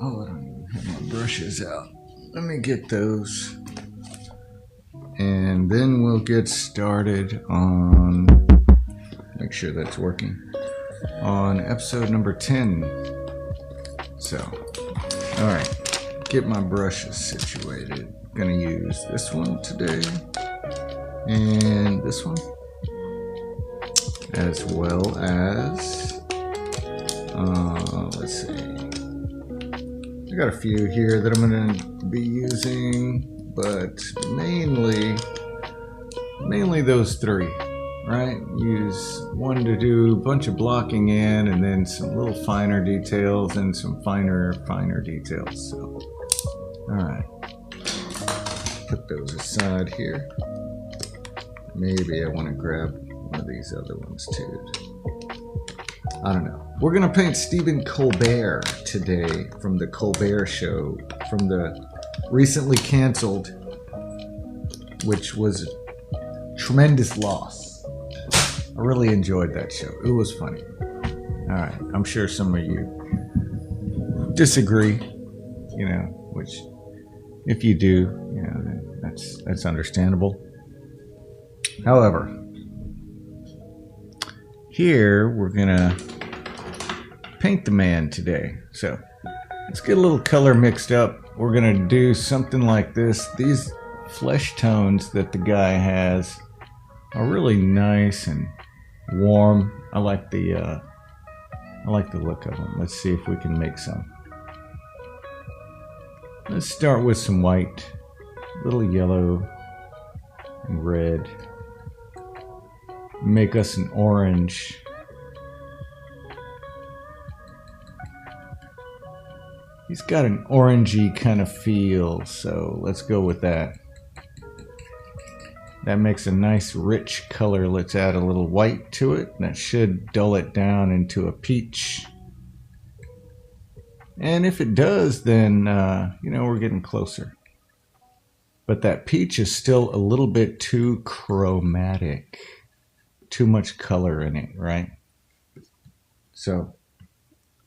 Oh, I don't even have my brushes out. Let me get those. And then we'll get started on, make sure that's working, on episode number 10. So, alright, get my brushes situated. Gonna use this one today, and this one, as well as, let's see, I got a few here that I'm gonna be using, but mainly those three, right? Use one to do a bunch of blocking in, and then some little finer details and some finer details. So, all right, put those aside here. Maybe I want to grab one of these other ones too. I don't know. We're gonna paint Stephen Colbert today from the Colbert Show, from the recently canceled, which was a tremendous loss. I really enjoyed that show. It was funny. All right, I'm sure some of you disagree, which if you do, then that's understandable. However, here we're gonna paint the man today. So let's get a little color mixed up. We're gonna do something like this. These flesh tones that the guy has are really nice and warm. I like the look of them. Let's see if we can make some. Let's start with some white, a little yellow and red. Make us an orange. He's got an orangey kind of feel, so let's go with that. That makes a nice rich color. Let's add a little white to it. That should dull it down into a peach. And if it does, then, we're getting closer. But that peach is still a little bit too chromatic. Too much color in it, right? So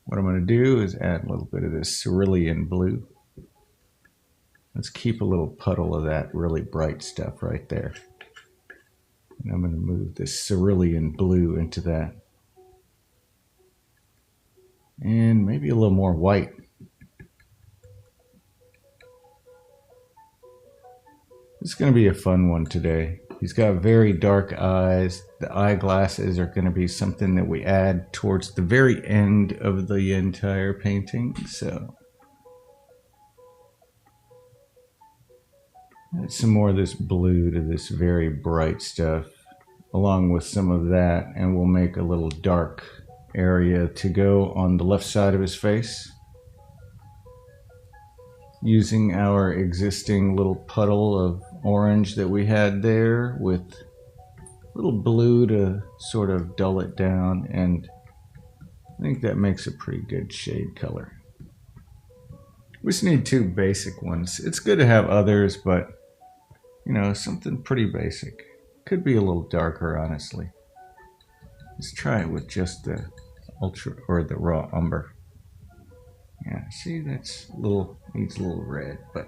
what I'm going to do is add a little bit of this cerulean blue. Let's keep a little puddle of that really bright stuff right there. And I'm going to move this cerulean blue into that. And maybe a little more white. It's going to be a fun one today. He's got very dark eyes. The eyeglasses are going to be something that we add towards the very end of the entire painting. So add some more of this blue to this very bright stuff, along with some of that, and we'll make a little dark area to go on the left side of his face, using our existing little puddle of orange that we had there with a little blue to sort of dull it down, and I think that makes a pretty good shade color. We just need two basic ones. It's good to have others, but something pretty basic. Could be a little darker, honestly. Let's try it with just the ultra or the raw umber. Yeah, see, that's needs a little red, but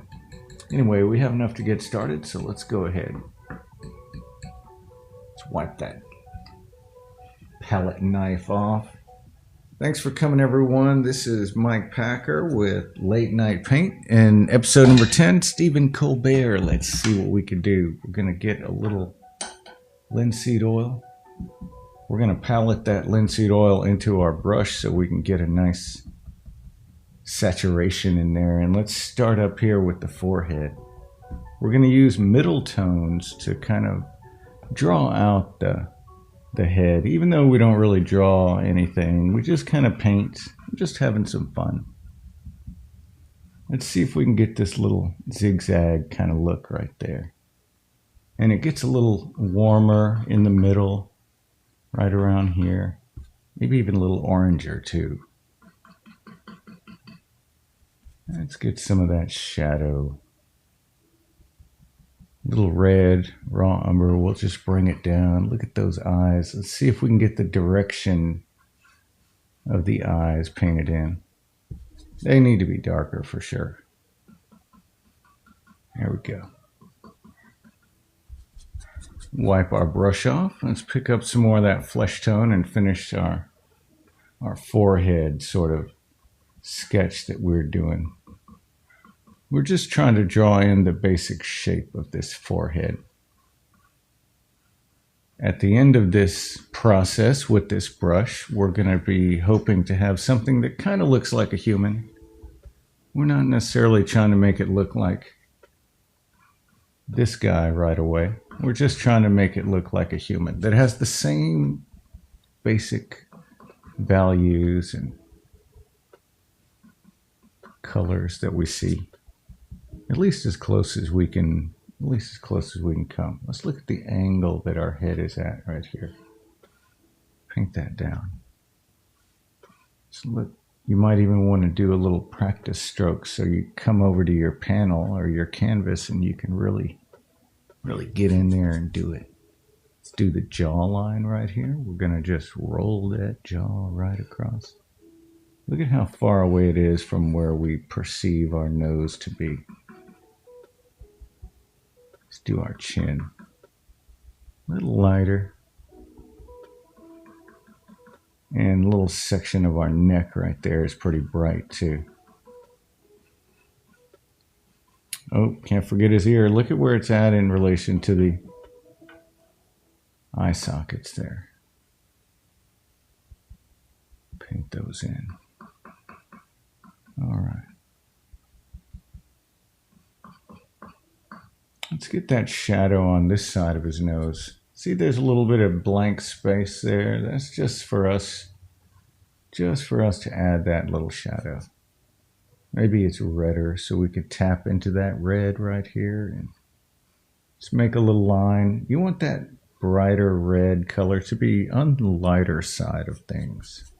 anyway, we have enough to get started, so let's go ahead. Let's wipe that palette knife off. Thanks for coming, everyone. This is Mike Packer with Late Night Paint and episode number 10, Stephen Colbert. Let's see what we can do. We're going to get a little linseed oil. We're going to palette that linseed oil into our brush so we can get a nice saturation in there. And let's start up here with the forehead. We're going to use middle tones to kind of draw out the head. Even though we don't really draw anything, we just kind of paint. We're just having some fun. Let's see if we can get this little zigzag kind of look right there. And it gets a little warmer in the middle, right around here. Maybe even a little oranger too. Let's get some of that shadow. Little red, raw umber, we'll just bring it down. Look at those eyes. Let's see if we can get the direction of the eyes painted in. They need to be darker for sure. There we go. Wipe our brush off. Let's pick up some more of that flesh tone and finish our forehead sort of sketch that we're doing. We're just trying to draw in the basic shape of this forehead. At the end of this process with this brush, we're going to be hoping to have something that kind of looks like a human. We're not necessarily trying to make it look like this guy right away. We're just trying to make it look like a human that has the same basic values and colors that we see. At least as close as we can come. Let's look at the angle that our head is at right here. Paint that down. So look, you might even want to do a little practice stroke so you come over to your panel or your canvas and you can really get in there and do it. Let's do the jawline right here. We're going to just roll that jaw right across. Look at how far away it is from where we perceive our nose to be. Let's do our chin. A little lighter. And a little section of our neck right there is pretty bright too. Oh, can't forget his ear. Look at where it's at in relation to the eye sockets there. Paint those in. All right. Let's get that shadow on this side of his nose. See, there's a little bit of blank space there. That's just for us to add that little shadow. Maybe it's redder, so we could tap into that red right here and just make a little line. You want that brighter red color to be on the lighter side of things.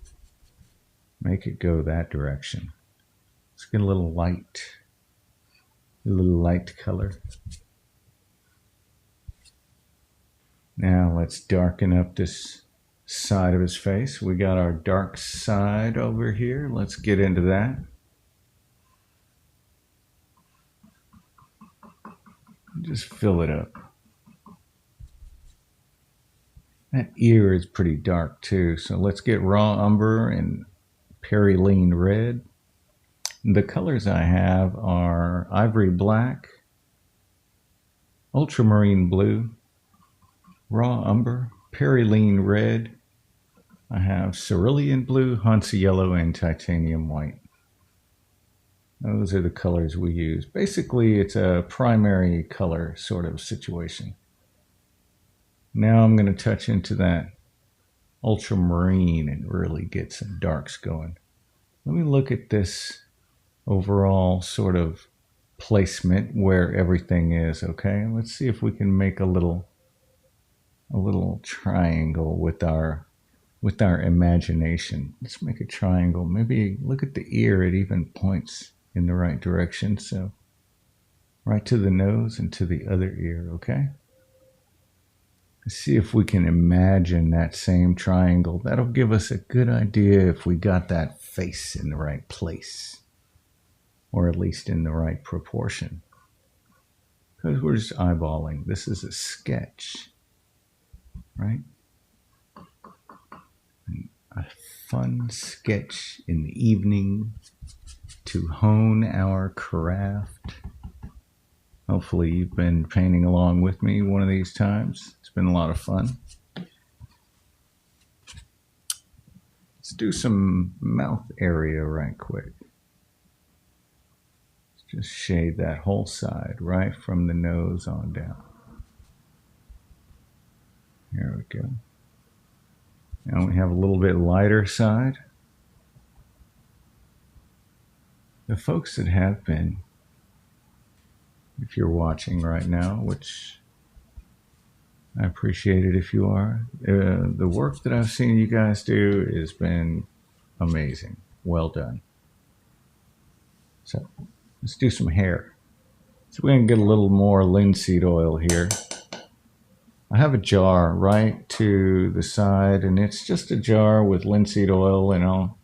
Make it go that direction. Let's get a little light color. Now let's darken up this side of his face. We got our dark side over here. Let's get into that. Just fill it up. That ear is pretty dark too, so let's get raw umber and perylene red. The colors I have are ivory black, ultramarine blue, raw umber, perylene red. I have cerulean blue, Hansa yellow, and titanium white. Those are the colors we use. Basically, it's a primary color sort of situation. Now I'm going to touch into that ultramarine and really get some darks going. Let me look at this overall sort of placement where everything is, okay? Let's see if we can make a little triangle with our imagination. Let's make a triangle. Maybe look at the ear. It even points in the right direction. So right to the nose and to the other ear, okay? Let's see if we can imagine that same triangle. That'll give us a good idea if we got that face in the right place, or at least in the right proportion. Because we're just eyeballing. This is a sketch, right? A fun sketch in the evening to hone our craft. Hopefully you've been painting along with me one of these times. It's been a lot of fun. Let's do some mouth area right quick. Let's just shade that whole side right from the nose on down. There we go. Now we have a little bit lighter side. The folks that have been, if you're watching right now, which I appreciate it if you are, the work that I've seen you guys do has been amazing. Well done. So let's do some hair. So we're going to get a little more linseed oil here. I have a jar right to the side, and it's just a jar with linseed oil, and I'll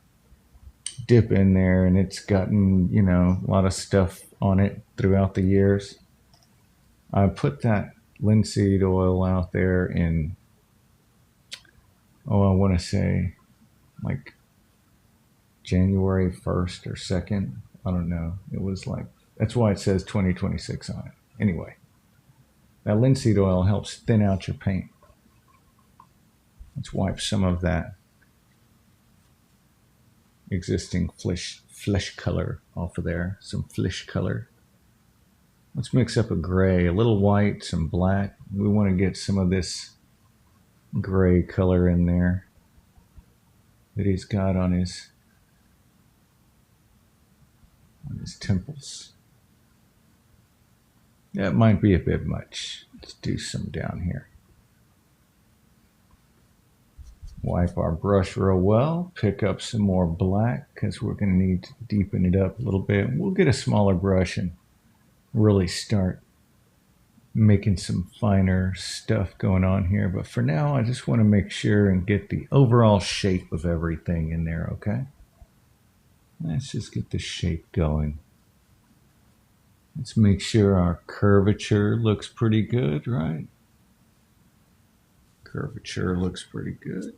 dip in there, and it's gotten, you know, a lot of stuff on it throughout the years. I put that linseed oil out there in, I want to say like January 1st or 2nd. I don't know. It was like, that's why it says 2026 on it. Anyway, that linseed oil helps thin out your paint. Let's wipe some of that existing flesh color off of there. Some flesh color. Let's mix up a gray, a little white, some black. We want to get some of this gray color in there that he's got on his temples. That might be a bit much. Let's do some down here. Wipe our brush real well. Pick up some more black because we're going to need to deepen it up a little bit. We'll get a smaller brush and really start making some finer stuff going on here. But for now, I just want to make sure and get the overall shape of everything in there, okay? Let's just get the shape going. Let's make sure our curvature looks pretty good, right? Curvature looks pretty good.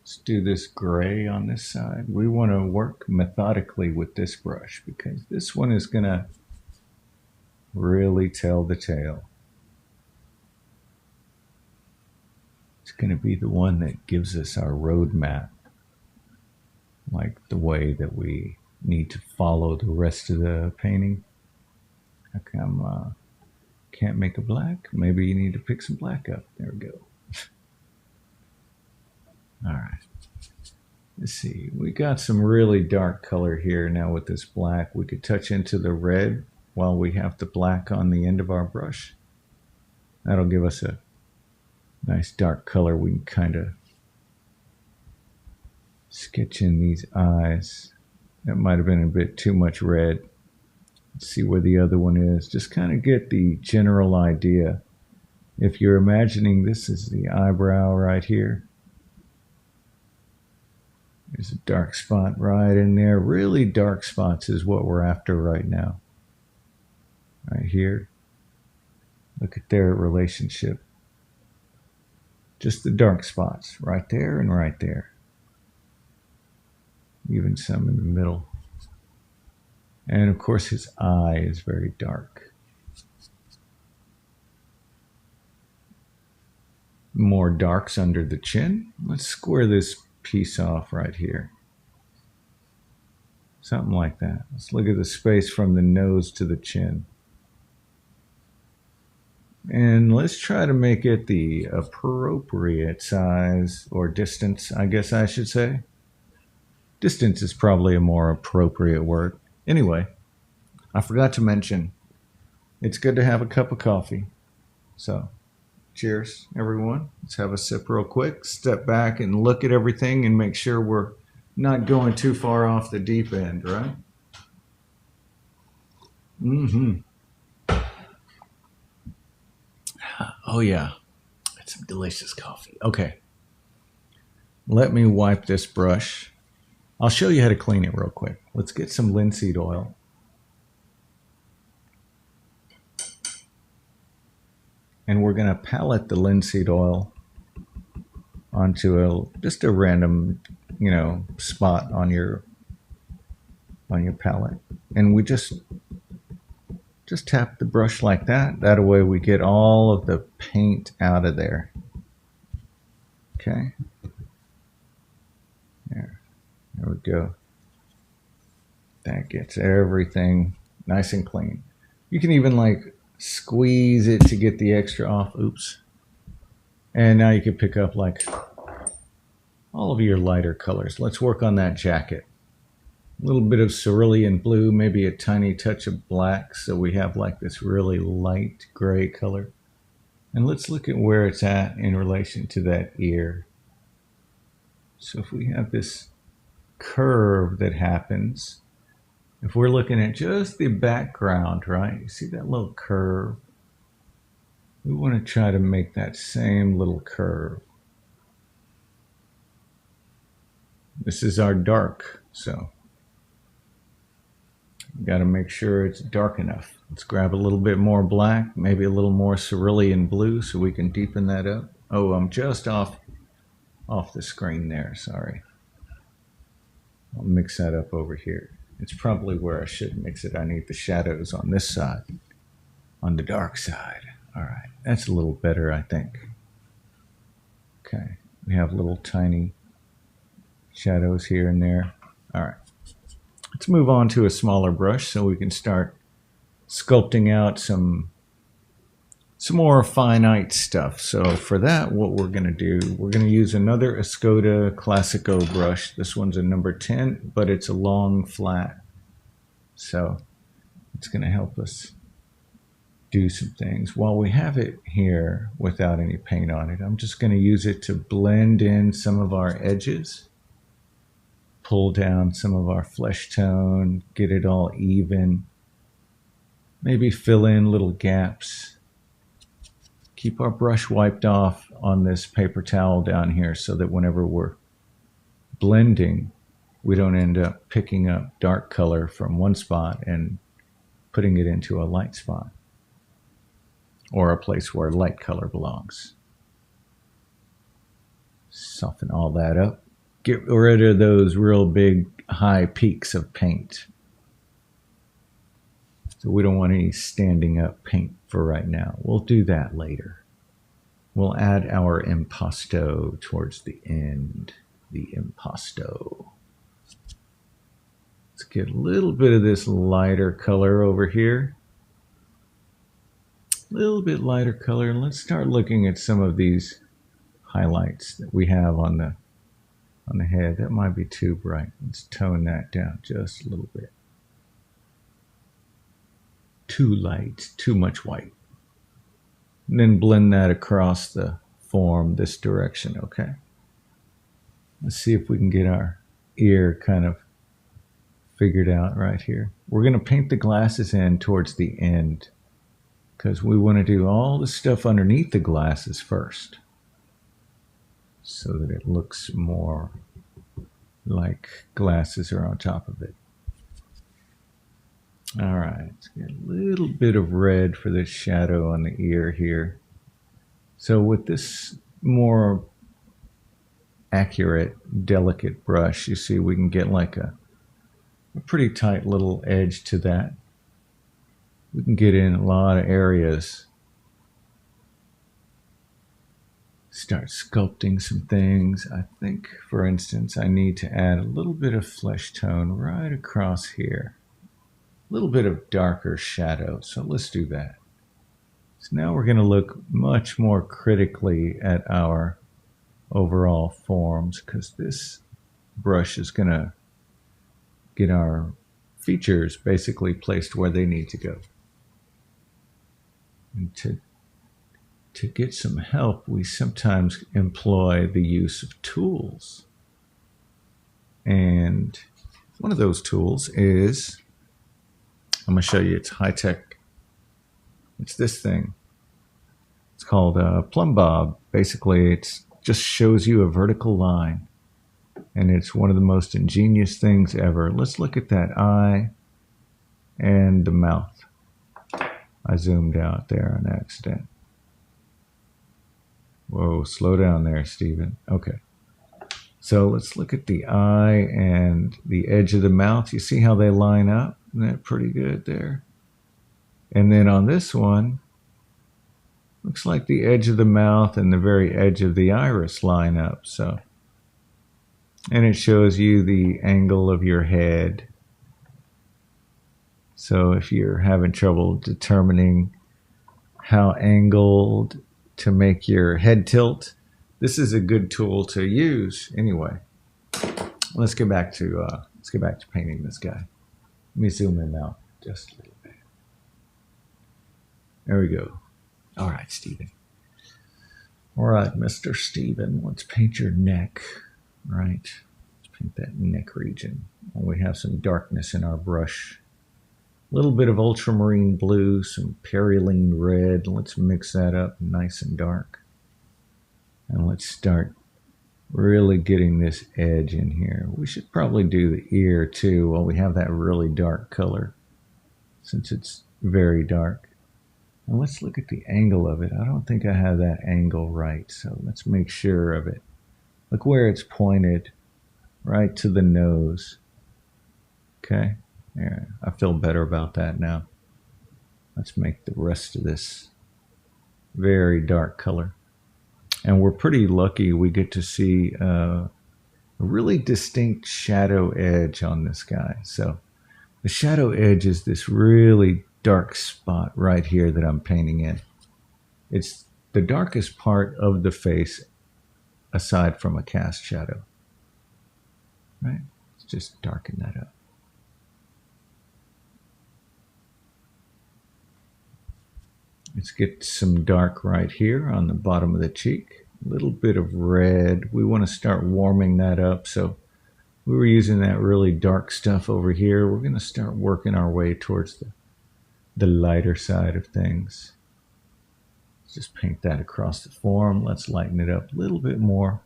Let's do this gray on this side. We want to work methodically with this brush because this one is going to really tell the tale. It's going to be the one that gives us our roadmap, like the way that we need to follow the rest of the painting. Okay, can't make a black. Maybe you need to pick some black up. There we go. All right. Let's see. We got some really dark color here now with this black. We could touch into the red while we have the black on the end of our brush. That'll give us a nice dark color. We can kind of sketch in these eyes. That might have been a bit too much red. Let's see where the other one is. Just kind of get the general idea. If you're imagining this is the eyebrow right here, there's a dark spot right in there. Really dark spots is what we're after right now. Right here. Look at their relationship. Just the dark spots right there and right there. Even some in the middle. And of course his eye is very dark. More darks under the chin. Let's square this piece off right here. Something like that. Let's look at the space from the nose to the chin. And let's try to make it the appropriate size or distance, I guess I should say. Distance is probably a more appropriate word. Anyway, I forgot to mention, it's good to have a cup of coffee. So, cheers, everyone. Let's have a sip real quick. Step back and look at everything and make sure we're not going too far off the deep end, right? Oh yeah, it's some delicious coffee. Okay, let me wipe this brush. I'll show you how to clean it real quick. Let's get some linseed oil. And we're gonna palette the linseed oil onto just a random, spot on your palette. And we just tap the brush like that. That way we get all of the paint out of there. Okay. There we go. That gets everything nice and clean. You can even squeeze it to get the extra off. Oops. And now you can pick up all of your lighter colors. Let's work on that jacket. A little bit of cerulean blue, maybe a tiny touch of black, so we have this really light gray color. And let's look at where it's at in relation to that ear. So if we have this curve that happens, if we're looking at just the background, right? You see that little curve? We want to try to make that same little curve. This is our dark, so Got to make sure it's dark enough. Let's grab a little bit more black, maybe a little more cerulean blue so we can deepen that up. Oh, I'm just off the screen there, sorry. I'll mix that up over here. It's probably where I should mix it. I need the shadows on this side, on the dark side. All right, that's a little better, I think. Okay, we have little tiny shadows here and there. All right, let's move on to a smaller brush so we can start sculpting out some more finite stuff. So for that, what we're going to do, we're going to use another Escoda Classico brush. This one's a number 10, but it's a long flat. So it's going to help us do some things. While we have it here without any paint on it, I'm just going to use it to blend in some of our edges, pull down some of our flesh tone, get it all even, maybe fill in little gaps. Keep our brush wiped off on this paper towel down here so that whenever we're blending, we don't end up picking up dark color from one spot and putting it into a light spot or a place where light color belongs. Soften all that up. Get rid of those real big high peaks of paint. So we don't want any standing up paint for right now. We'll do that later. We'll add our impasto towards the end. The impasto. Let's get a little bit of this lighter color over here. A little bit lighter color. And let's start looking at some of these highlights that we have on the head. That might be too bright. Let's tone that down just a little bit. Too light, too much white. And then blend that across the form this direction, okay? Let's see if we can get our ear kind of figured out right here. We're going to paint the glasses in towards the end because we want to do all the stuff underneath the glasses first so that it looks more like glasses are on top of it. All right, let's get a little bit of red for this shadow on the ear here. So with this more accurate, delicate brush, you see we can get like a pretty tight little edge to that. We can get in a lot of areas. Start sculpting some things. I think, for instance, I need to add a little bit of flesh tone right across here. A little bit of darker shadow, so let's do that. So now we're going to look much more critically at our overall forms because this brush is going to get our features basically placed where they need to go. And to get some help, we sometimes employ the use of tools. And one of those tools is, I'm going to show you, it's high-tech. It's this thing. It's called a plumb bob. Basically, it just shows you a vertical line. And it's one of the most ingenious things ever. Let's look at that eye and the mouth. I zoomed out there on accident. Whoa, slow down there, Stephen. Okay. So let's look at the eye and the edge of the mouth. You see how they line up? Isn't that pretty good there? And then on this one, looks like the edge of the mouth and the very edge of the iris line up. So, and it shows you the angle of your head. So if you're having trouble determining how angled to make your head tilt, this is a good tool to use. Anyway, let's get back to painting this guy. Let me zoom in out just a little bit. There we go. All right, Stephen. All right, Mr. Stephen, let's paint your neck. Right. Let's paint that neck region. We have some darkness in our brush. A little bit of ultramarine blue, some perylene red. Let's mix that up nice and dark. And let's start really getting this edge in here. We should probably do the ear too while we have that really dark color. since it's very dark. And let's look at the angle of it. I don't think I have that angle right, so let's make sure of it. Look where it's pointed, right to the nose. Okay, yeah, I feel better about that now. Let's make the rest of this very dark color. And we're pretty lucky we get to see a really distinct shadow edge on this guy. So the shadow edge is this really dark spot right here that I'm painting in. It's the darkest part of the face aside from a cast shadow. Right? Let's just darken that up. Let's get some dark right here on the bottom of the cheek. A little bit of red. We want to start warming that up. So we were using that really dark stuff over here. We're going to start working our way towards the lighter side of things. Let's just paint that across the form. Let's lighten it up a little bit more.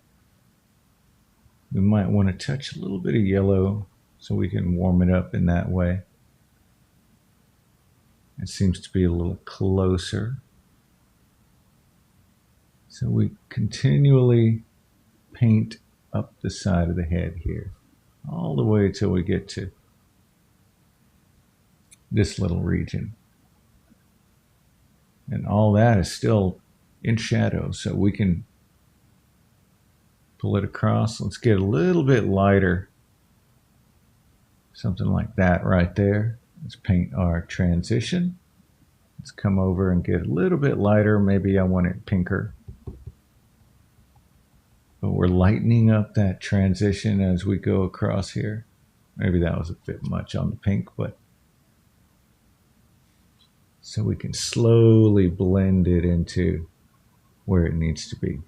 We might want to touch a little bit of yellow so we can warm it up in that way. It seems to be a little closer. So we continually paint up the side of the head here, all the way till we get to this little region. And all that is still in shadow, so we can pull it across. Let's get a little bit lighter. Something like that right there. Let's paint our transition. Let's come over and get a little bit lighter. Maybe I want it pinker. But we're lightening up that transition as we go across here. Maybe that was a bit much on the pink, but so we can slowly blend it into where it needs to be.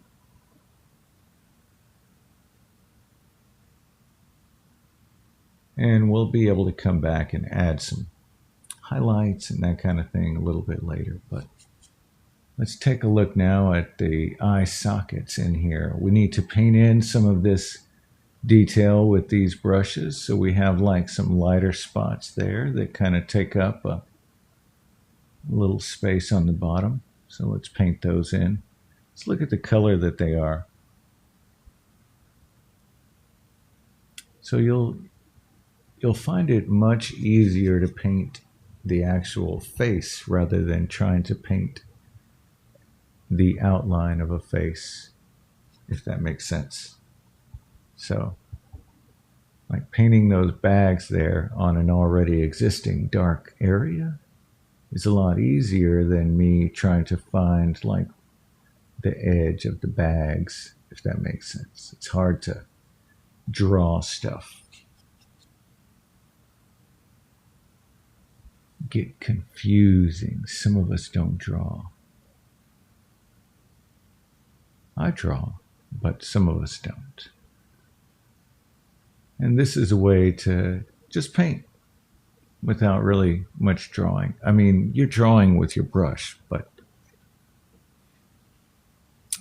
And we'll be able to come back and add some highlights and that kind of thing a little bit later. But let's take a look now at the eye sockets in here. We need to paint in some of this detail with these brushes. So we have like some lighter spots there that kind of take up a little space on the bottom. So let's paint those in. Let's look at the color that they are. So you'll find it much easier to paint the actual face rather than trying to paint the outline of a face, if that makes sense. So, like painting those bags there on an already existing dark area is a lot easier than me trying to find like the edge of the bags, if that makes sense. It's hard to draw stuff. Get confusing. Some of us don't draw. I draw, but some of us don't. And this is a way to just paint without really much drawing. I mean, you're drawing with your brush, but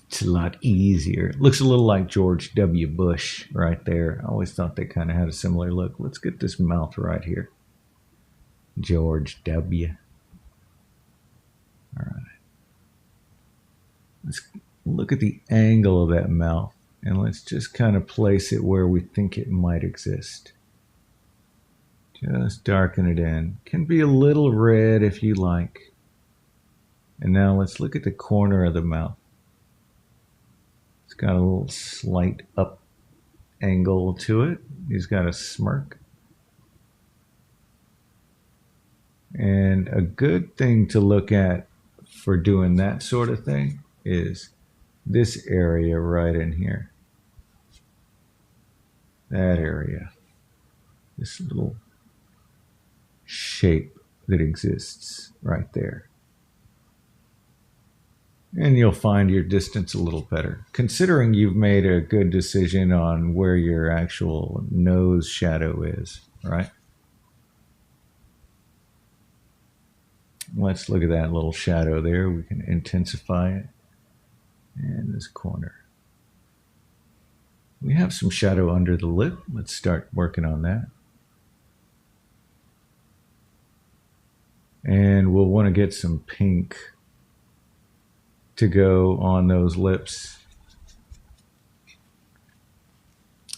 it's a lot easier. It looks a little like George W. Bush right there. I always thought they kind of had a similar look. Let's get this mouth right here. George W. All right. Let's look at the angle of that mouth and let's just kind of place it where we think it might exist. Just darken it in. Can be a little red if you like. And now let's look at the corner of the mouth. It's got a little slight up angle to it. He's got a smirk. And a good thing to look at for doing that sort of thing is this area right in here. That area. This little shape that exists right there. And you'll find your distance a little better. Considering you've made a good decision on where your actual nose shadow is, right? Let's look at that little shadow there. We can intensify it. And this corner. We have some shadow under the lip. Let's start working on that. want to get some pink to go on those lips,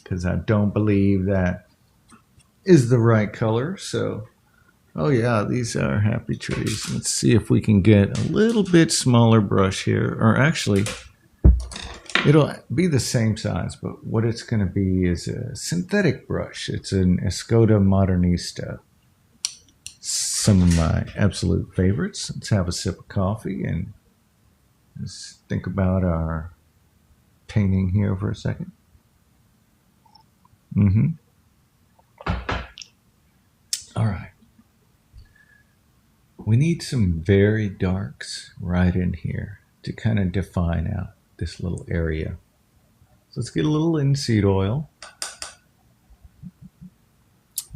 because I don't believe that is the right color. So, oh yeah, these are happy trees. Let's see if we can get a little bit smaller brush here, or actually it'll be the same size, but what it's going to be is a synthetic brush. It's an Escoda Modernista. Some of my absolute favorites. Let's have a sip of coffee and let's think about our painting here for a second. All right. We need some very darks right in here to kind of define out this little area. So let's get a little linseed oil.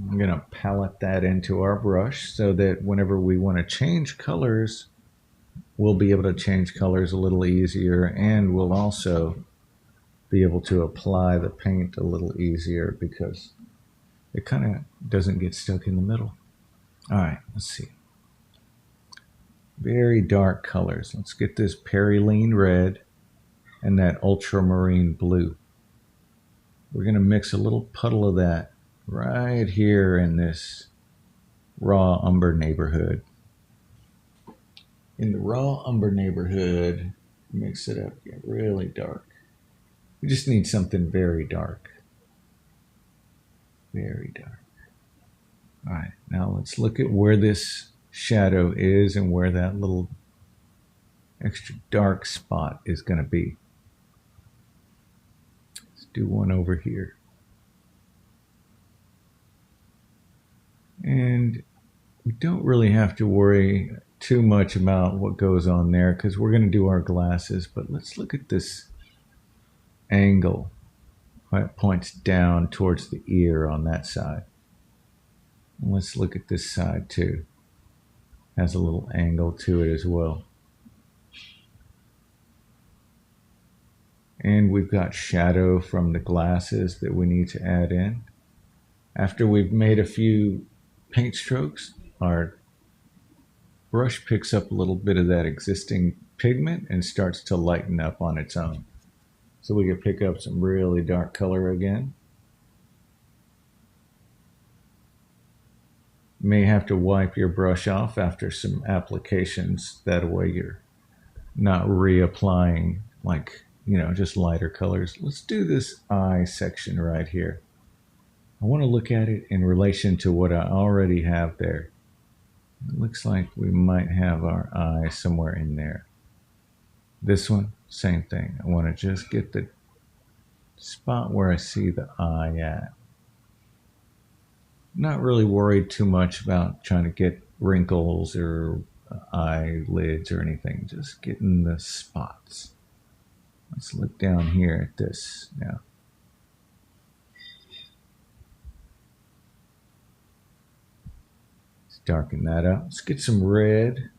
I'm going to palette that into our brush so that whenever we want to change colors, we'll be able to change colors a little easier, and we'll also be able to apply the paint a little easier because it kind of doesn't get stuck in the middle. All right, let's see. Very dark colors. Let's get this Perylene red and that ultramarine blue. We're going to mix a little puddle of that right here in this raw umber neighborhood. In the raw umber neighborhood, mix it up, get really dark. We just need something very dark. Very dark. All right, now let's look at where this shadow is and where that little extra dark spot is going to be. Let's do one over here. And we don't really have to worry too much about what goes on there because we're going to do our glasses, but let's look at this angle. It points down towards the ear on that side. And let's look at this side too. Has a little angle to it as well. And we've got shadow from the glasses that we need to add in. After we've made a few paint strokes, our brush picks up a little bit of that existing pigment and starts to lighten up on its own. So we can pick up some really dark color again. You may have to wipe your brush off after some applications. That way you're not reapplying like, just lighter colors. Let's do this eye section right here. I want to look at it in relation to what I already have there. It looks like we might have our eye somewhere in there. This one, same thing. I want to just get the spot where I see the eye at. Not really worried too much about trying to get wrinkles or eyelids or anything. Just getting the spots. Let's look down here at this now. Let's darken that up. Let's get some red.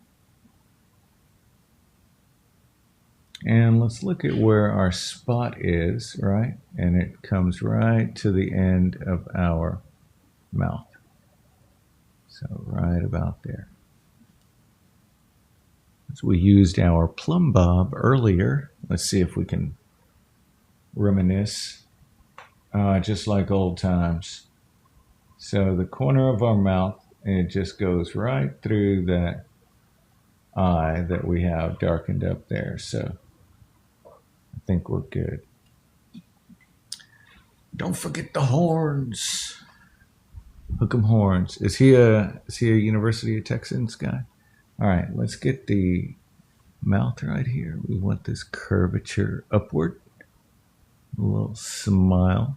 And let's look at where our spot is, right? And it comes right to the end of our mouth. So right about there. So we used our plumb bob earlier. Let's see if we can reminisce, just like old times. So the corner of our mouth, it just goes right through that eye that we have darkened up there. So I think we're good. Don't forget the horns. Hook 'em horns. Is he a University of Texans guy? All right, let's get the mouth right here. We want this curvature upward. A little smile.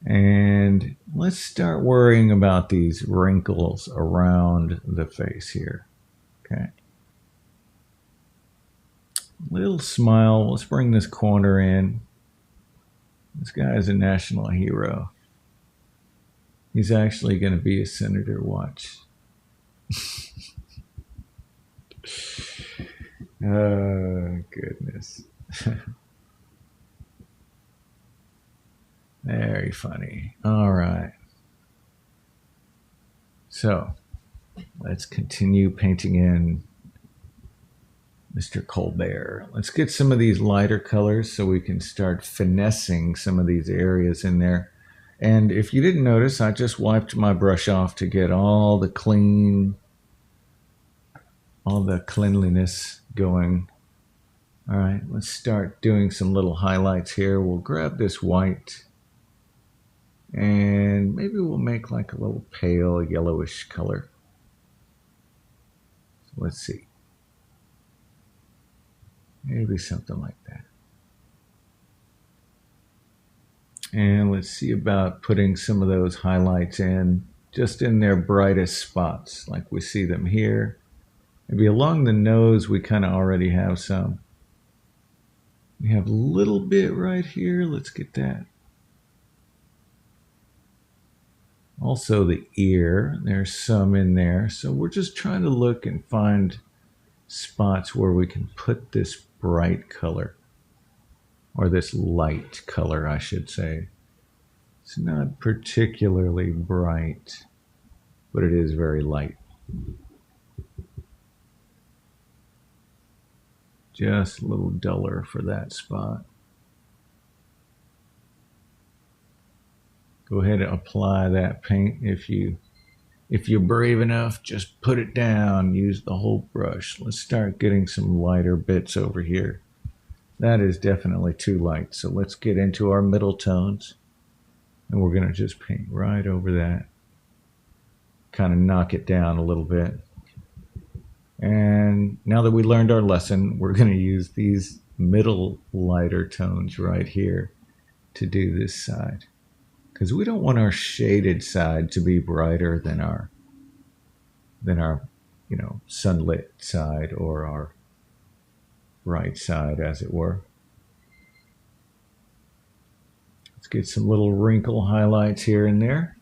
And let's start worrying about these wrinkles around the face here. Okay. Little smile. Let's bring this corner in. This guy is a national hero. He's actually going to be a senator. Watch. Oh, goodness. Very funny. All right. So, Let's continue painting in Mr. Colbert. Let's get some of these lighter colors so we can start finessing some of these areas in there. And if you didn't notice, I just wiped my brush off to get all the cleanliness going. All right, let's start doing some little highlights here. We'll grab this white and maybe we'll make like a little pale yellowish color. So let's see. Maybe something like that. And let's see about putting some of those highlights in, just in their brightest spots, like we see them here. Maybe along the nose, we kind of already have some. We have a little bit right here. Let's get that. Also the ear, there's some in there. So we're just trying to look and find spots where we can put this bright color, or this light color, I should say. It's not particularly bright, but it is very light. Just a little duller for that spot. Go ahead and apply that paint. If you're brave enough, just put it down, use the whole brush. Let's start getting some lighter bits over here. That is definitely too light. So let's get into our middle tones. And we're gonna just paint right over that. Kind of knock it down a little bit. And now that we learned our lesson, we're gonna use these middle lighter tones right here to do this side. Because we don't want our shaded side to be brighter than our sunlit side, or our right side, as it were. Let's get some little wrinkle highlights here and there.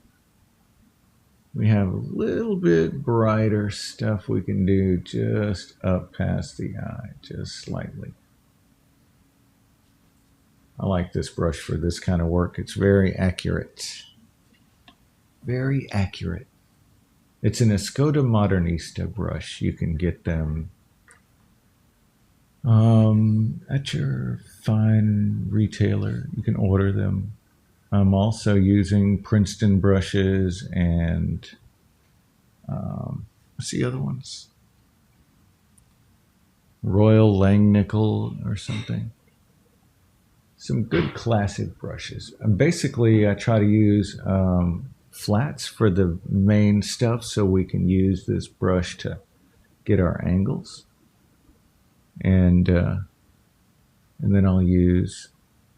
We have a little bit brighter stuff we can do just up past the eye, just slightly. I like this brush for this kind of work. It's very accurate. Very accurate. It's an Escoda Modernista brush. You can get them at your fine retailer. You can order them. I'm also using Princeton brushes and what's the other ones? Royal Langnickel or something. Some good classic brushes. Basically, I try to use flats for the main stuff so we can use this brush to get our angles. And then I'll use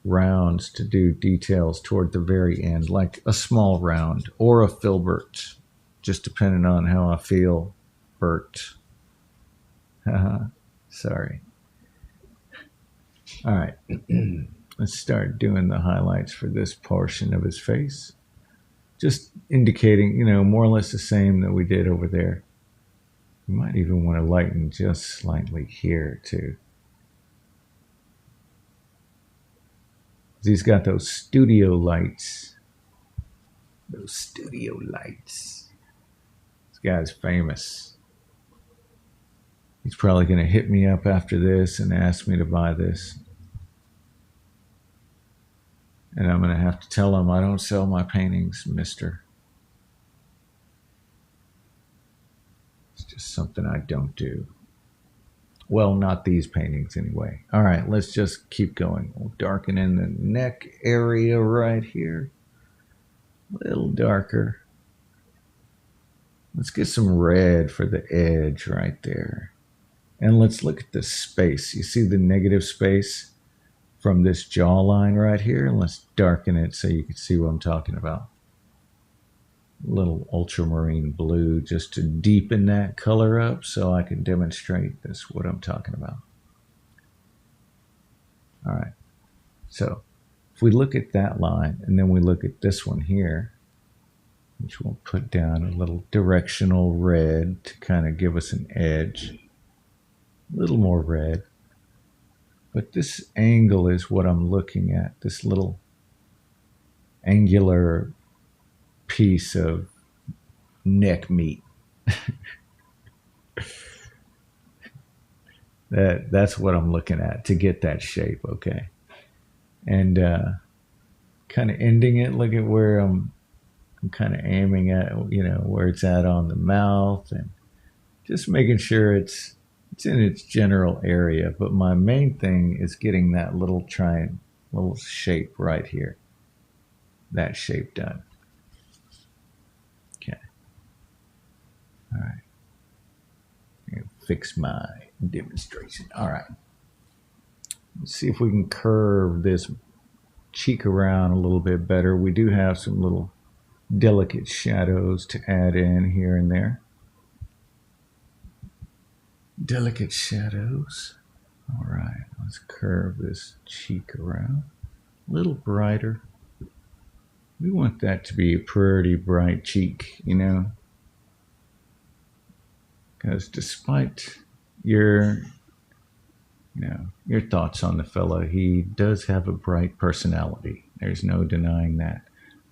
rounds to do details toward the very end, like a small round or a filbert, just depending on how I feel. Bert. Sorry. All right. Let's start doing the highlights for this portion of his face. Just indicating, more or less the same that we did over there. You might even want to lighten just slightly here too. He's got those studio lights. Those studio lights. This guy's famous. He's probably going to hit me up after this and ask me to buy this. And I'm going to have to tell him I don't sell my paintings, mister. It's just something I don't do. Well, not these paintings anyway. All right, let's just keep going. We'll darken in the neck area right here. A little darker. Let's get some red for the edge right there. And let's look at the space. You see the negative space from this jawline right here? And let's darken it so you can see what I'm talking about. A little ultramarine blue just to deepen that color up so I can demonstrate this, what I'm talking about. All right. So if we look at that line and then we look at this one here, which we'll put down a little directional red to kind of give us an edge. A little more red. But this angle is what I'm looking at, this little angular piece of neck meat. That's what I'm looking at to get that shape, okay? And kind of ending it. Look at where I'm kind of aiming at, where it's at on the mouth, and just making sure it's in its general area. But my main thing is getting that little little shape right here. That shape done. Okay. All right. Fix my demonstration. All right. Let's see if we can curve this cheek around a little bit better. We do have some little delicate shadows to add in here and there. Delicate shadows. All right, let's curve this cheek around a little brighter. We want that to be a pretty bright cheek, because despite your thoughts on the fellow, he does have a bright personality. There's no denying that.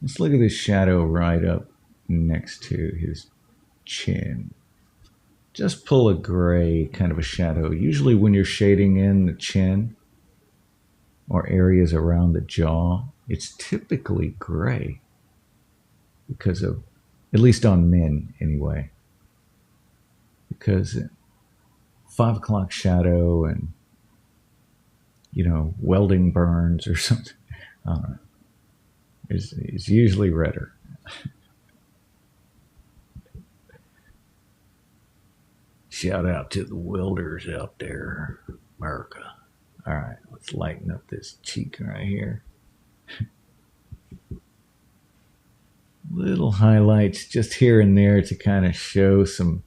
Let's look at this shadow right up next to his chin. Just pull a gray kind of a shadow. Usually when you're shading in the chin or areas around the jaw, it's typically gray because of, at least on men anyway, because 5 o'clock shadow and, welding burns or something, I don't know, is usually redder. Shout out to the welders out there, America. All right, let's lighten up this cheek right here. Little highlights just here and there to kind of show some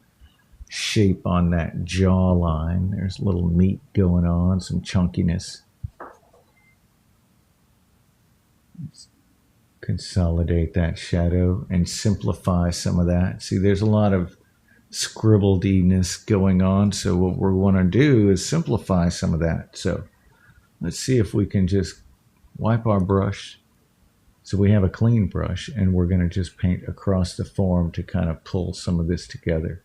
shape on that jawline. There's a little meat going on, some chunkiness. Let's consolidate that shadow and simplify some of that. See, there's a lot of scribblediness going on, so what we want to do is simplify some of that. So let's see if we can just wipe our brush so we have a clean brush, and we're going to just paint across the form to kind of pull some of this together,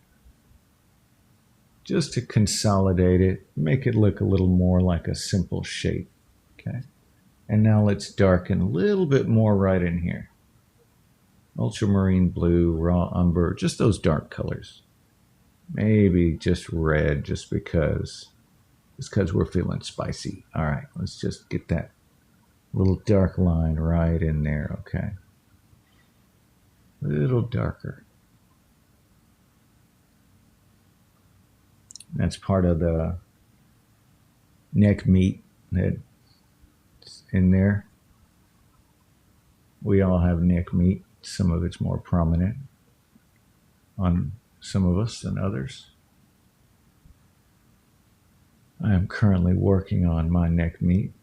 just to consolidate it, make it look a little more like a simple shape. Okay, and now let's darken a little bit more right in here. Ultramarine blue, raw umber, just those dark colors. Maybe just red, just because we're feeling spicy. All right, let's just get that little dark line right in there, okay? A little darker. That's part of the neck meat that's in there. We all have neck meat. Some of it's more prominent on some of us than others. I am currently working on my neck meat.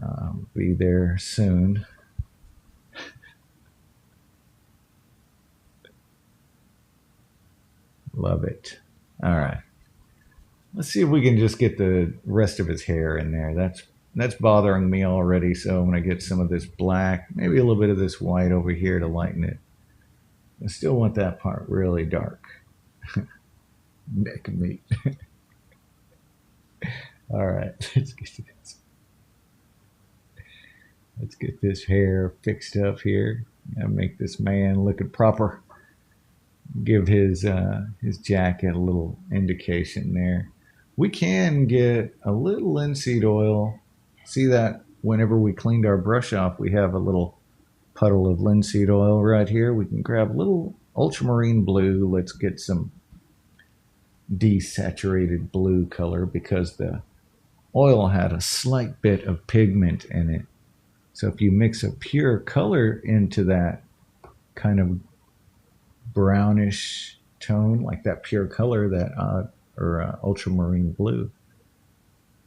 I'll be there soon. Love it. All right. Let's see if we can just get the rest of his hair in there. That's bothering me already, so I'm going to get some of this black, maybe a little bit of this white over here to lighten it. I still want that part really dark. Neck meat. All right, let's get this hair fixed up here. Gotta make this man looking proper. Give his jacket a little indication there. We can get a little linseed oil. See that whenever we cleaned our brush off, we have a little puddle of linseed oil right here. We can grab a little ultramarine blue. Let's get some desaturated blue color because the oil had a slight bit of pigment in it. So if you mix a pure color into that kind of brownish tone, like that pure color, that ultramarine blue,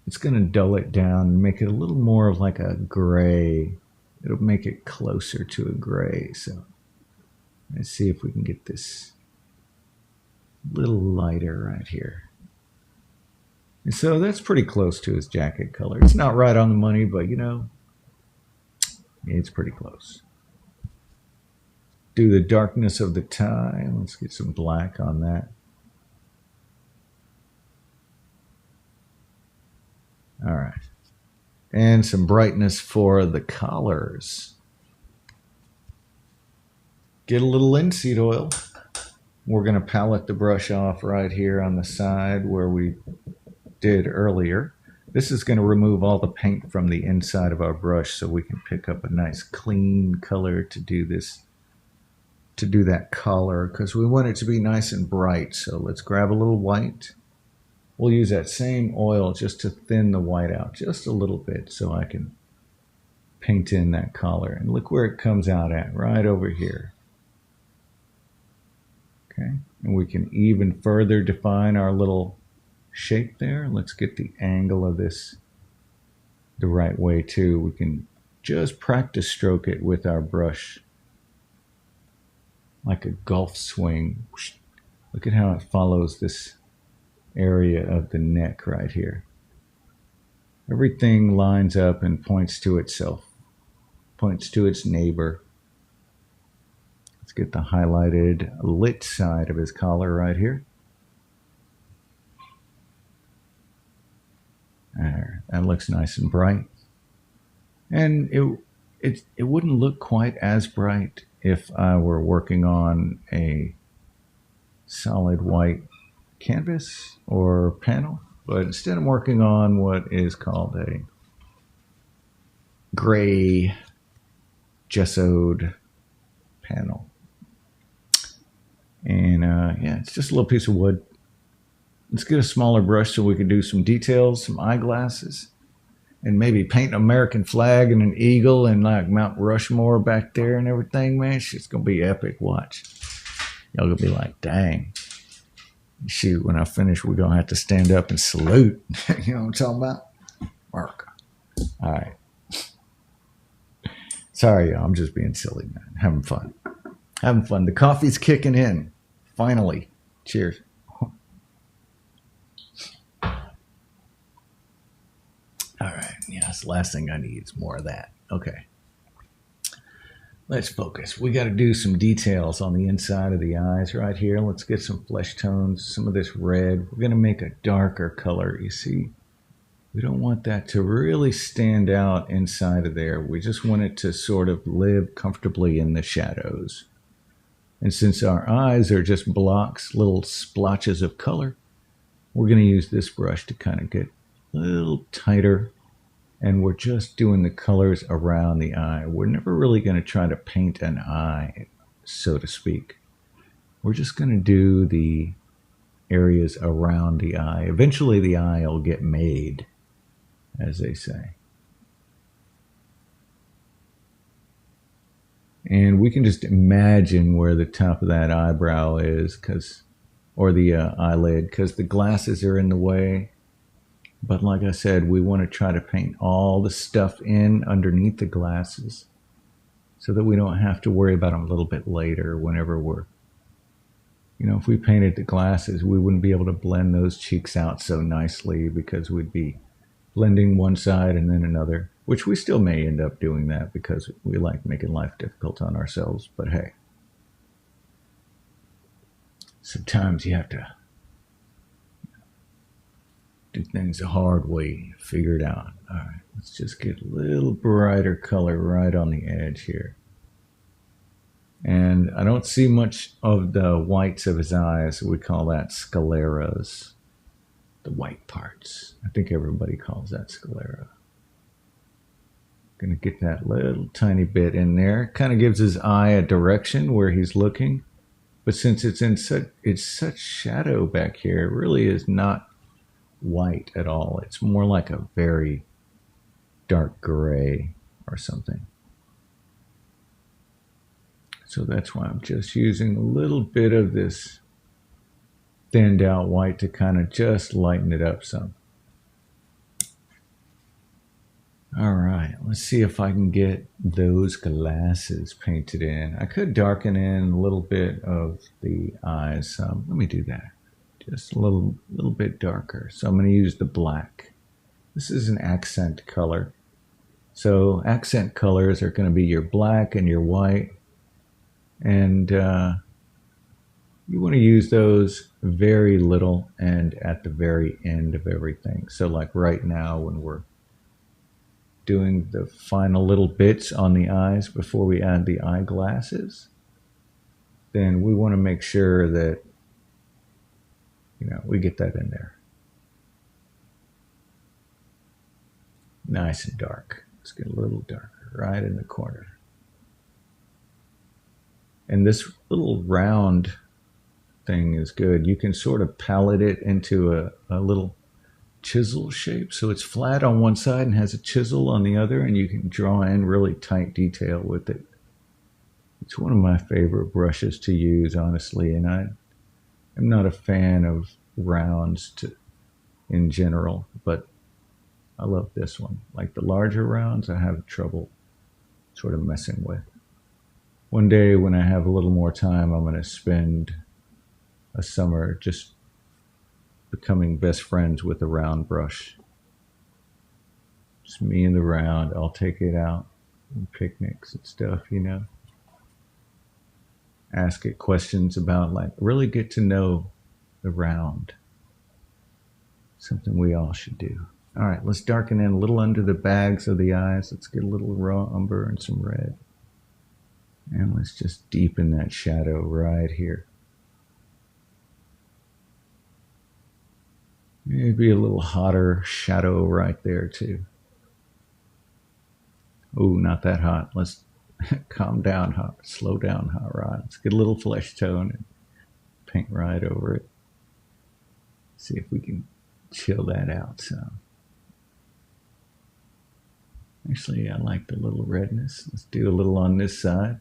it's going to dull it down and make it a little more of like a gray. It'll make it closer to a gray. So let's see if we can get this little lighter right here. And so that's pretty close to his jacket color. It's not right on the money, but it's pretty close. do the darkness of the tie. Let's get some black on that. All right. And some brightness for the collars. Get a little linseed oil. We're going to palette the brush off right here on the side where we did earlier. This is going to remove all the paint from the inside of our brush so we can pick up a nice clean color to do this, to do that collar, because we want it to be nice and bright. So let's grab a little white. We'll use that same oil just to thin the white out just a little bit so I can paint in that collar. And look where it comes out at, right over here. Okay, and we can even further define our little shape there. Let's get the angle of this the right way too. We can just practice stroke it with our brush like a golf swing. Look at how it follows this area of the neck right here. Everything lines up and points to itself, points to its neighbor. Let's get the highlighted lit side of his collar right here. There, that looks nice and bright. And it wouldn't look quite as bright if I were working on a solid white canvas or panel, but instead I'm working on what is called a gray gessoed panel. And yeah, it's just a little piece of wood. Let's get a smaller brush so we can do some details, some eyeglasses, and maybe paint an American flag and an eagle and like Mount Rushmore back there and everything, man. It's going to be epic. Watch. Y'all going to be like, dang. Shoot, when I finish, we're going to have to stand up and salute. You know what I'm talking about? Work. All right. Sorry, y'all. I'm just being silly, man. Having fun. Having fun. The coffee's kicking in. Finally. Cheers. All right. Yes, the last thing I need is more of that. Okay. Let's focus. We got to do some details on the inside of the eyes right here. Let's get some flesh tones, some of this red. We're going to make a darker color, you see. We don't want that to really stand out inside of there. We just want it to sort of live comfortably in the shadows. And since our eyes are just blocks, little splotches of color, we're going to use this brush to kind of get a little tighter. And we're just doing the colors around the eye. We're never really going to try to paint an eye, so to speak. We're just going to do the areas around the eye. Eventually the eye will get made, as they say. And we can just imagine where the top of that eyebrow is, or the eyelid, because the glasses are in the way. But like I said, we want to try to paint all the stuff in underneath the glasses so that we don't have to worry about them a little bit later whenever we're, you know, if we painted the glasses, we wouldn't be able to blend those cheeks out so nicely because we'd be blending one side and then another, which we still may end up doing that because we like making life difficult on ourselves. But hey, sometimes you have to do things the hard way, figure it out. All right, let's just get a little brighter color right on the edge here. And I don't see much of the whites of his eyes. We call that scleras, the white parts. I think everybody calls that sclera. Gonna get that little tiny bit in there. Kind of gives his eye a direction where he's looking. But since it's such shadow back here, it really is not white at all. It's more like a very dark gray or something. So that's why I'm just using a little bit of this thinned out white to kind of just lighten it up some. All right, let's see if I can get those glasses painted in. I could darken in a little bit of the eyes. Let me do that. Just a little bit darker. So I'm going to use the black. This is an accent color. So accent colors are going to be your black and your white. And you want to use those very little and at the very end of everything. So like right now when we're doing the final little bits on the eyes before we add the eyeglasses, then we want to make sure that, you know, we get that in there. Nice and dark. Let's get a little darker right in the corner. And this little round thing is good. You can sort of palette it into a little chisel shape. So it's flat on one side and has a chisel on the other, and you can draw in really tight detail with it. It's one of my favorite brushes to use, honestly, and I am not a fan of rounds in general, but I love this one. Like the larger rounds, I have trouble sort of messing with. One day when I have a little more time, I'm going to spend a summer just becoming best friends with a round brush. Just me and the round. I'll take it out on picnics and stuff, you know. Ask it questions about, like, really get to know the round. Something we all should do. All right, let's darken in a little under the bags of the eyes. Let's get a little raw umber and some red. And let's just deepen that shadow right here. Maybe a little hotter shadow right there too. Oh, not that hot. Let's calm down, hot. Slow down, hot rod. Let's get a little flesh tone and paint right over it. See if we can chill that out some. Actually, I like the little redness. Let's do a little on this side.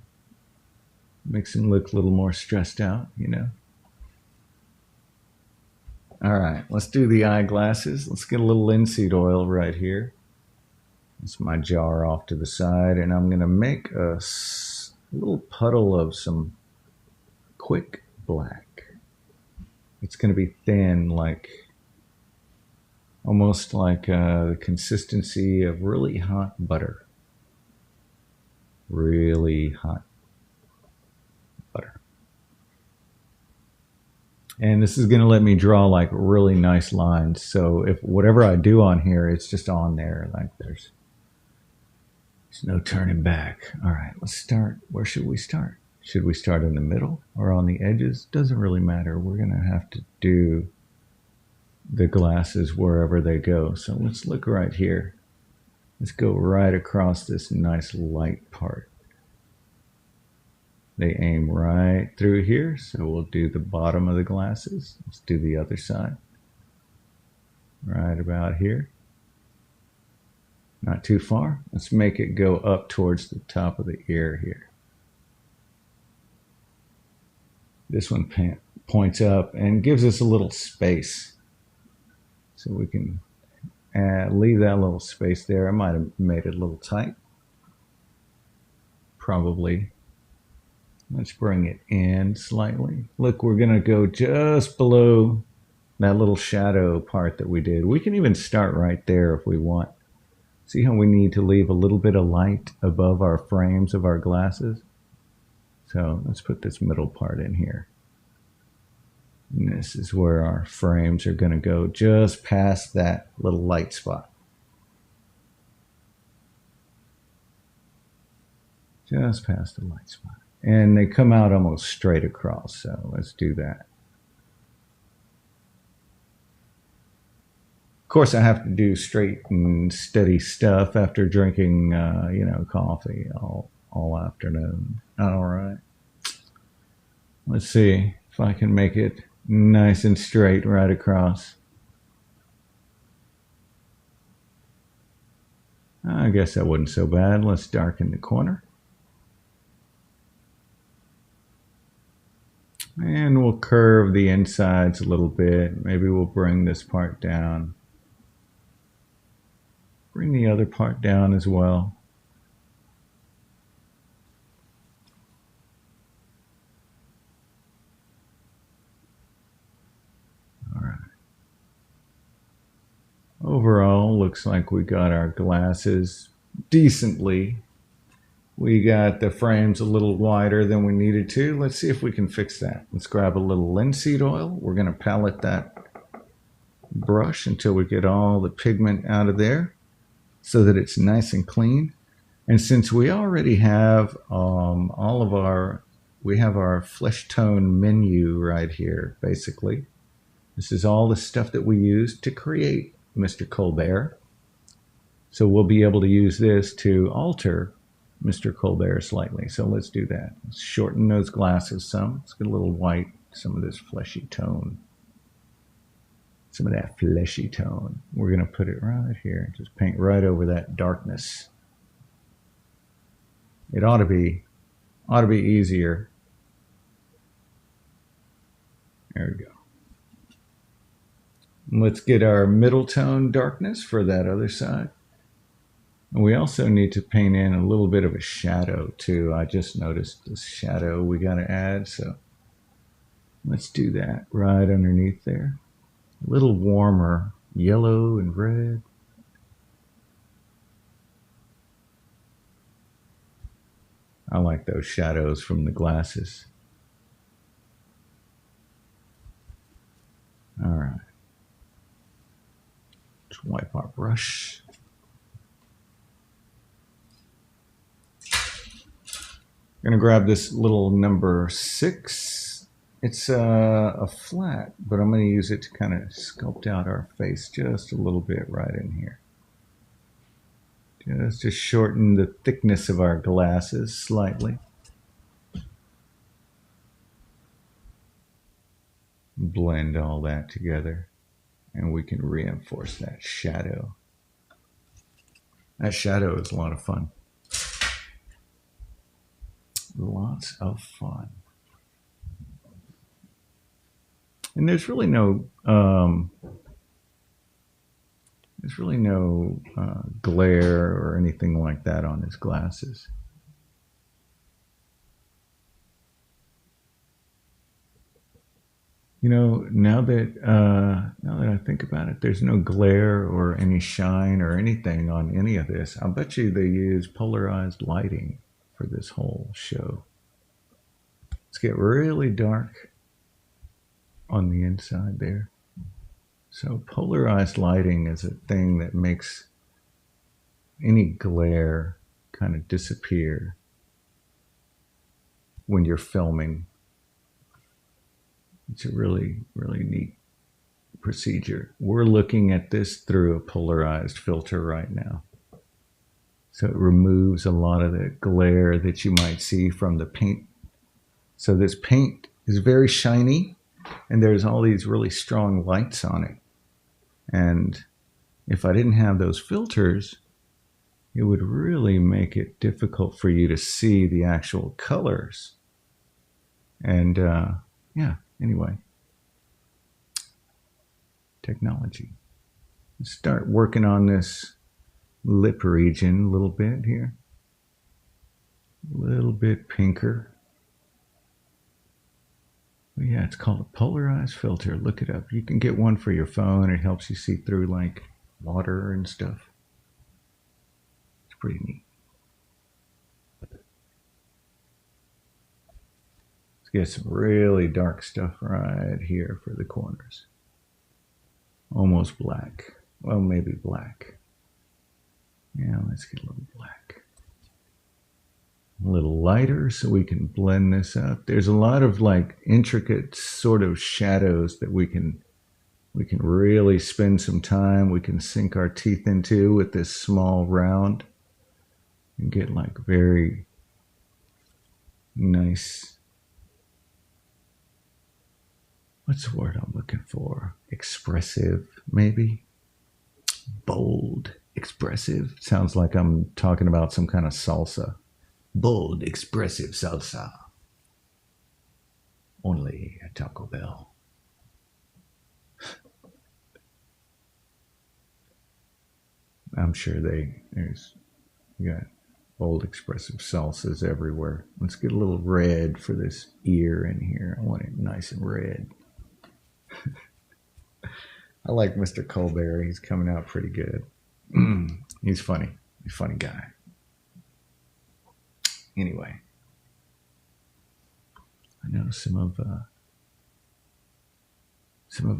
Makes him look a little more stressed out, you know. All right, let's do the eyeglasses. Let's get a little linseed oil right here. That's my jar off to the side, and I'm gonna make a little puddle of some quick black. It's gonna be thin, like almost like the consistency of really hot butter. Really hot butter. And this is going to let me draw like really nice lines. So if whatever I do on here, it's just on there. Like there's no turning back. All right, let's start. Where should we start? Should we start in the middle or on the edges? Doesn't really matter. We're going to have to do the glasses wherever they go. So let's look right here. Let's go right across this nice light part. They aim right through here, so we'll do the bottom of the glasses. Let's do the other side. Right about here. Not too far. Let's make it go up towards the top of the ear here. This one points up and gives us a little space. So we can leave that little space there. I might have made it a little tight. Probably. Let's bring it in slightly. Look, we're going to go just below that little shadow part that we did. We can even start right there if we want. See how we need to leave a little bit of light above our frames of our glasses? So let's put this middle part in here. And this is where our frames are going to go, just past that little light spot. Just past the light spot. And they come out almost straight across, so let's do that. Of course, I have to do straight and steady stuff after drinking, coffee all afternoon. All right. Let's see if I can make it nice and straight right across. I guess that wasn't so bad. Let's darken the corner. And we'll curve the insides a little bit. Maybe we'll bring this part down. Bring the other part down as well. All right. Overall, looks like we got our glasses decently We got the frames a little wider than we needed to. Let's see if we can fix that. Let's grab a little linseed oil. We're going to palette that brush until we get all the pigment out of there so that it's nice and clean. And since we already have we have our flesh tone menu right here, basically. This is all the stuff that we used to create Mr. Colbert. So we'll be able to use this to alter Mr. Colbert slightly. So let's do that. Let's shorten those glasses some. Let's get a little white, some of this fleshy tone. Some of that fleshy tone. We're going to put it right here. Just paint right over that darkness. It ought to be easier. There we go. Let's get our middle tone darkness for that other side. And we also need to paint in a little bit of a shadow too. I just noticed this shadow we got to add, so let's do that right underneath there. A little warmer yellow and red. I like those shadows from the glasses. All right. Let's wipe our brush. I'm going to grab this little number 6. It's a flat, but I'm going to use it to kind of sculpt out our face just a little bit right in here. Just to shorten the thickness of our glasses slightly. Blend all that together, and we can reinforce that shadow. That shadow is a lot of fun. Lots of fun. And there's really no glare or anything like that on his glasses. You know, now that I think about it, there's no glare or any shine or anything on any of this. I'll bet you they use polarized lighting for this whole show. Let's get really dark on the inside there. So polarized lighting is a thing that makes any glare kind of disappear when you're filming. It's a really, really neat procedure. We're looking at this through a polarized filter right now. So it removes a lot of the glare that you might see from the paint. So this paint is very shiny, and there's all these really strong lights on it. And if I didn't have those filters, it would really make it difficult for you to see the actual colors. And yeah, anyway, technology. Let's start working on this lip region a little bit here. A little bit pinker. But yeah, it's called a polarized filter. Look it up. You can get one for your phone. It helps you see through like water and stuff. It's pretty neat. Let's get some really dark stuff right here for the corners. Almost black. Well, maybe black. Yeah, let's get a little black. A little lighter so we can blend this up. There's a lot of like intricate sort of shadows that we can really spend some time. We can sink our teeth into with this small round and get like very nice. What's the word I'm looking for? Expressive, maybe? Bold, expressive. Sounds like I'm talking about some kind of salsa. Bold, expressive salsa. Only at Taco Bell. I'm sure you got bold, expressive salsas everywhere. Let's get a little red for this ear in here. I want it nice and red. I like Mr. Colbert. He's coming out pretty good. He's funny. He's a funny guy. Anyway, I know some of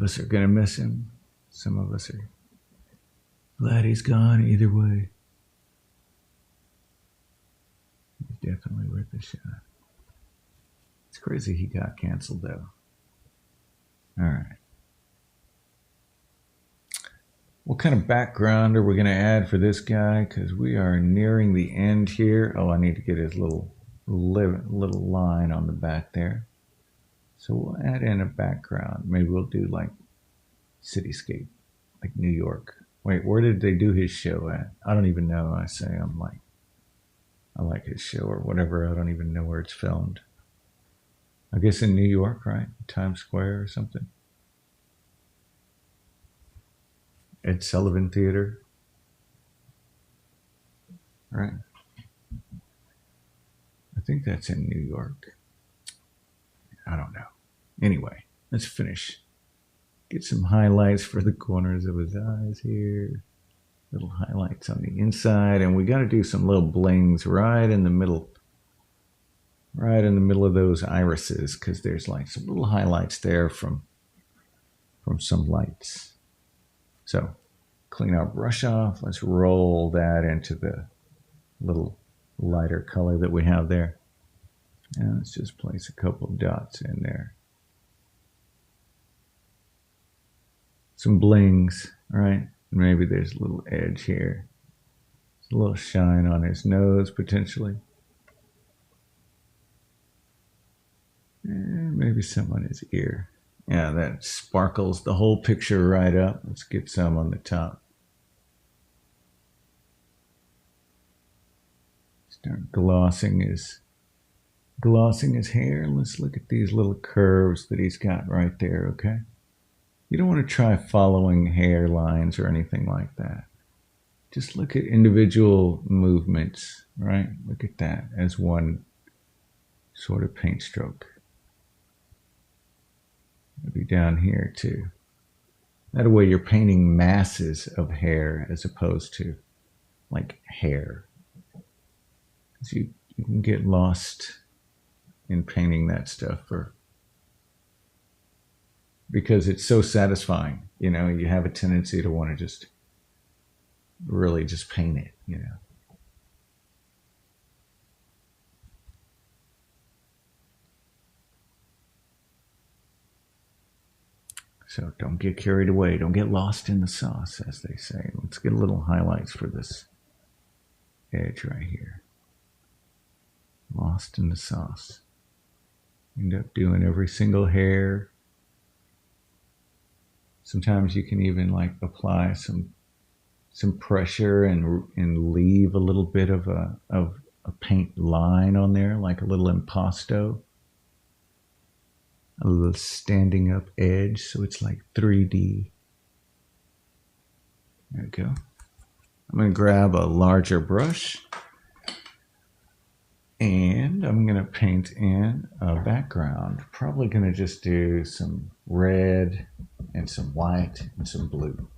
us are gonna miss him. Some of us are glad he's gone. Either way, he's definitely worth a shot. It's crazy he got canceled though. All right. What kind of background are we going to add for this guy? Because we are nearing the end here. Oh, I need to get his little line on the back there. So we'll add in a background. Maybe we'll do like cityscape, like New York. Wait, where did they do his show at? I don't even know. I like his show or whatever. I don't even know where it's filmed. I guess in New York, right? Times Square or something. Ed Sullivan Theater. Right. I think that's in New York. I don't know. Anyway, let's finish. Get some highlights for the corners of his eyes here. Little highlights on the inside. And we got to do some little blings right in the middle. Right in the middle of those irises. Because there's like some little highlights there from some lights. So, clean our brush off. Let's roll that into the little lighter color that we have there. And let's just place a couple of dots in there. Some blings, right? Maybe there's a little edge here. A little shine on his nose, potentially. And maybe some on his ear. Yeah, that sparkles the whole picture right up. Let's get some on the top. Start glossing his hair. Let's look at these little curves that he's got right there, okay? You don't want to try following hairlines or anything like that. Just look at individual movements, right? Look at that as one sort of paint stroke. Maybe down here too. That way you're painting masses of hair as opposed to like hair. Because you can get lost in painting that stuff because it's so satisfying. You know, you have a tendency to want to just really just paint it, you know. So don't get carried away. Don't get lost in the sauce, as they say. Let's get a little highlights for this edge right here. Lost in the sauce. End up doing every single hair. Sometimes you can even like apply some pressure and leave a little bit of a paint line on there, like a little impasto. A little standing up edge, so it's like 3D. There we go. I'm going to grab a larger brush and I'm going to paint in a background. Probably going to just do some red and some white and some blue.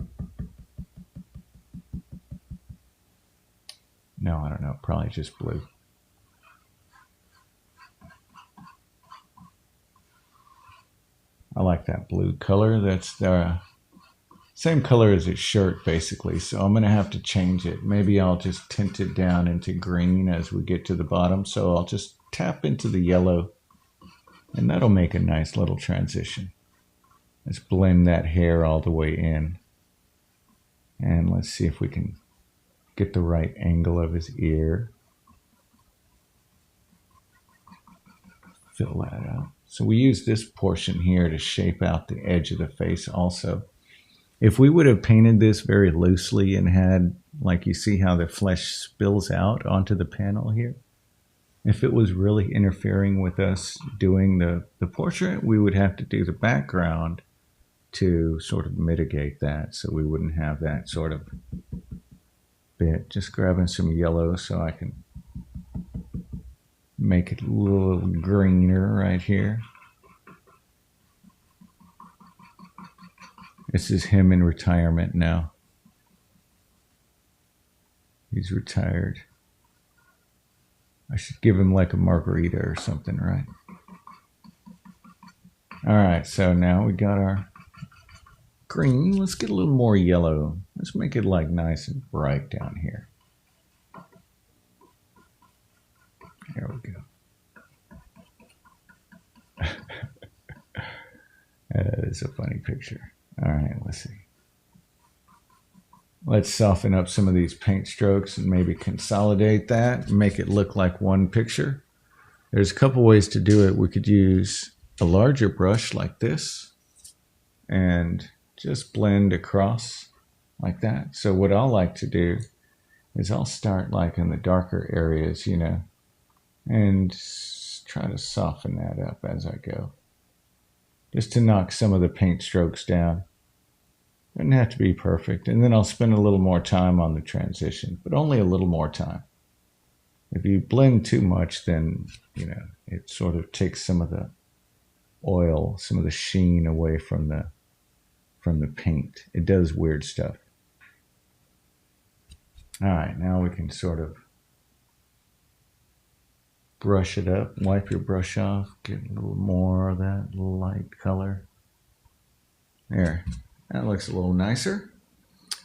No, I don't know. Probably just blue. I like that blue color. That's the same color as his shirt, basically. So I'm going to have to change it. Maybe I'll just tint it down into green as we get to the bottom. So I'll just tap into the yellow, and that'll make a nice little transition. Let's blend that hair all the way in. And let's see if we can get the right angle of his ear. Fill that out. So we use this portion here to shape out the edge of the face also. If we would have painted this very loosely and had, like you see how the flesh spills out onto the panel here, if it was really interfering with us doing the portrait, we would have to do the background to sort of mitigate that so we wouldn't have that sort of bit. Just grabbing some yellow so I can make it a little greener right here. This is him in retirement now. He's retired. I should give him like a margarita or something, right? All right, so now we got our green. Let's get a little more yellow. Let's make it like nice and bright down here. There we go. That is a funny picture. All right, let's see. Let's soften up some of these paint strokes and maybe consolidate that and make it look like one picture. There's a couple ways to do it. We could use a larger brush like this and just blend across like that. So what I'll like to do is I'll start like in the darker areas, you know, and try to soften that up as I go, just to knock some of the paint strokes down. Doesn't have to be perfect. And then I'll spend a little more time on the transition, but only a little more time. If you blend too much, then, you know, it sort of takes some of the oil, some of the sheen away from the paint. It does weird stuff. All right, now we can sort of brush it up, wipe your brush off, get a little more of that light color. There, that looks a little nicer.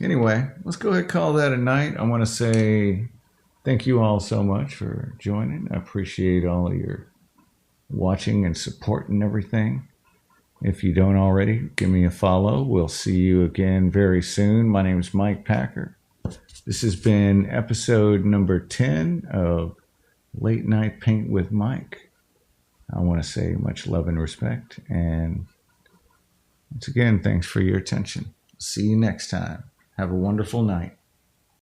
Anyway, let's go ahead and call that a night. I want to say thank you all so much for joining. I appreciate all of your watching and support and everything. If you don't already, give me a follow. We'll see you again very soon. My name is Mike Packer. This has been episode number 10 of Late Night Paint with Mike. I want to say much love and respect. And once again, thanks for your attention. See you next time. Have a wonderful night.